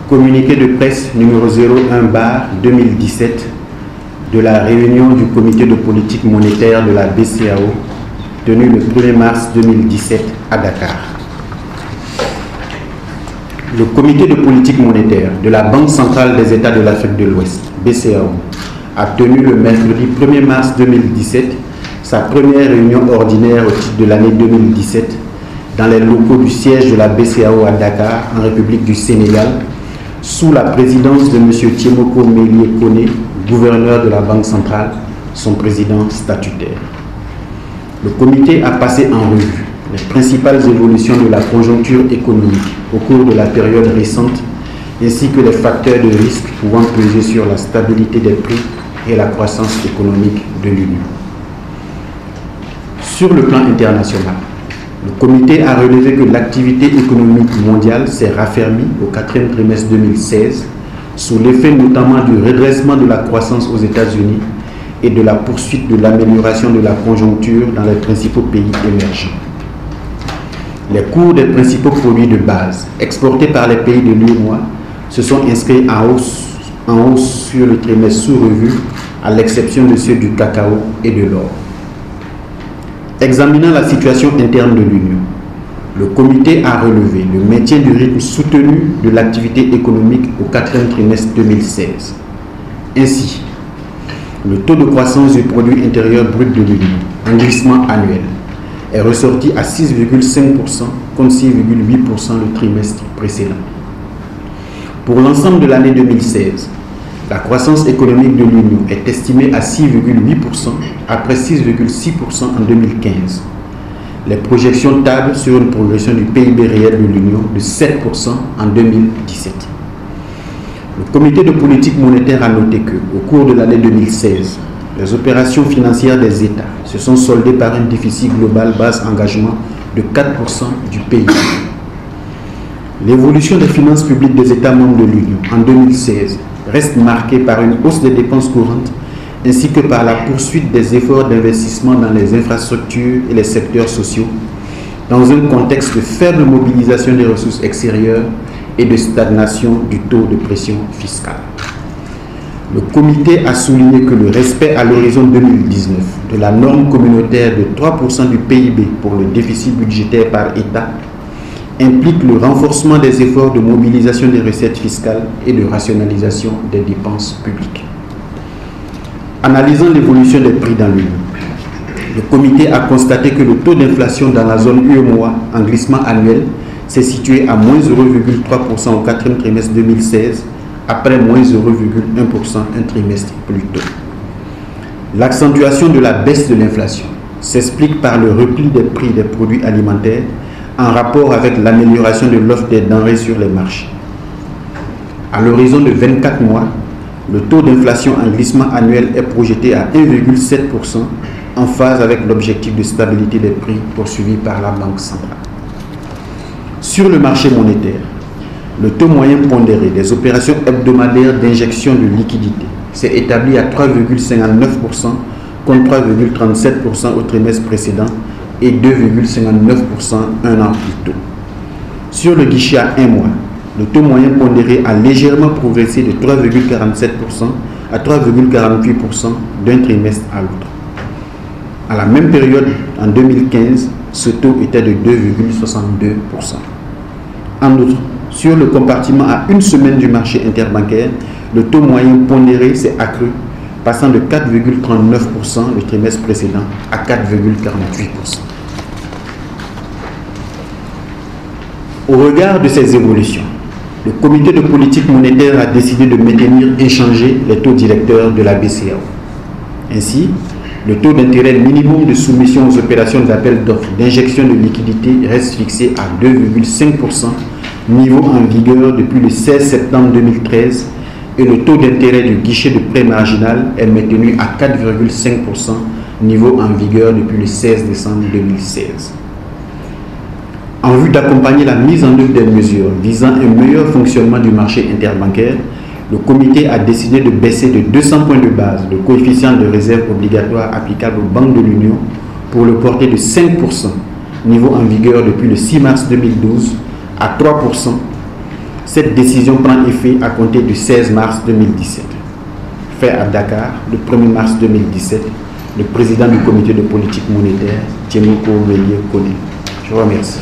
Communiqué de presse numéro 01/2017 de la réunion du comité de politique monétaire de la BCEAO tenue le 1er mars 2017 à Dakar. Le comité de politique monétaire de la Banque centrale des États de l'Afrique de l'Ouest, BCEAO, a tenu le mercredi 1er mars 2017 sa première réunion ordinaire au titre de l'année 2017 dans les locaux du siège de la BCEAO à Dakar, en République du Sénégal, sous la présidence de M. Tiemoko Melie Koné, gouverneur de la Banque centrale, son président statutaire. Le comité a passé en revue les principales évolutions de la conjoncture économique au cours de la période récente, ainsi que les facteurs de risque pouvant peser sur la stabilité des prix et la croissance économique de l'Union. Sur le plan international, le comité a relevé que l'activité économique mondiale s'est raffermie au 4e trimestre 2016, sous l'effet notamment du redressement de la croissance aux États-Unis et de la poursuite de l'amélioration de la conjoncture dans les principaux pays émergents. Les cours des principaux produits de base exportés par les pays de l'UEMOA se sont inscrits en hausse sur le trimestre sous revue, à l'exception de ceux du cacao et de l'or. Examinant la situation interne de l'Union, le comité a relevé le maintien du rythme soutenu de l'activité économique au 4e trimestre 2016. Ainsi, le taux de croissance du produit intérieur brut de l'Union, en glissement annuel, est ressorti à 6,5% contre 6,8% le trimestre précédent. Pour l'ensemble de l'année 2016, la croissance économique de l'Union est estimée à 6,8% après 6,6% en 2015. Les projections tablent sur une progression du PIB réel de l'Union de 7% en 2017. Le comité de politique monétaire a noté que, au cours de l'année 2016, les opérations financières des États se sont soldées par un déficit global base engagement de 4% du PIB. L'évolution des finances publiques des États membres de l'Union en 2016 reste marquée par une hausse des dépenses courantes ainsi que par la poursuite des efforts d'investissement dans les infrastructures et les secteurs sociaux, dans un contexte de faible mobilisation des ressources extérieures et de stagnation du taux de pression fiscale. Le comité a souligné que le respect à l'horizon 2019 de la norme communautaire de 3% du PIB pour le déficit budgétaire par État implique le renforcement des efforts de mobilisation des recettes fiscales et de rationalisation des dépenses publiques. Analysant l'évolution des prix dans l'Union, le comité a constaté que le taux d'inflation dans la zone UEMOA en glissement annuel s'est situé à moins 0,3% au 4e trimestre 2016, après moins 0,1% un trimestre plus tôt. L'accentuation de la baisse de l'inflation s'explique par le repli des prix des produits alimentaires en rapport avec l'amélioration de l'offre des denrées sur les marchés. À l'horizon de 24 mois, le taux d'inflation en glissement annuel est projeté à 1,7%, en phase avec l'objectif de stabilité des prix poursuivi par la Banque centrale. Sur le marché monétaire, le taux moyen pondéré des opérations hebdomadaires d'injection de liquidités s'est établi à 3,59% contre 3,37% au trimestre précédent et 2,59% un an plus tôt. Sur le guichet à 1 mois, le taux moyen pondéré a légèrement progressé de 3,47% à 3,48% d'un trimestre à l'autre. À la même période, en 2015, ce taux était de 2,62%. En outre, sur le compartiment à une semaine du marché interbancaire, le taux moyen pondéré s'est accru, passant de 4,39% le trimestre précédent à 4,48%. Au regard de ces évolutions, le comité de politique monétaire a décidé de maintenir inchangés les taux directeurs de la BCEAO. Ainsi, le taux d'intérêt minimum de soumission aux opérations d'appel d'offres d'injection de liquidités reste fixé à 2,5%, niveau en vigueur depuis le 16 septembre 2013, et le taux d'intérêt du guichet de prêt marginal est maintenu à 4,5%, niveau en vigueur depuis le 16 décembre 2016. En vue d'accompagner la mise en œuvre des mesures visant un meilleur fonctionnement du marché interbancaire, le comité a décidé de baisser de 200 points de base le coefficient de réserve obligatoire applicable aux banques de l'Union pour le porter de 5%, niveau en vigueur depuis le 6 mars 2012, à 3%, Cette décision prend effet à compter du 16 mars 2017. Fait à Dakar, le 1er mars 2017, le président du comité de politique monétaire, Tiemoko Melie Kone. Je vous remercie.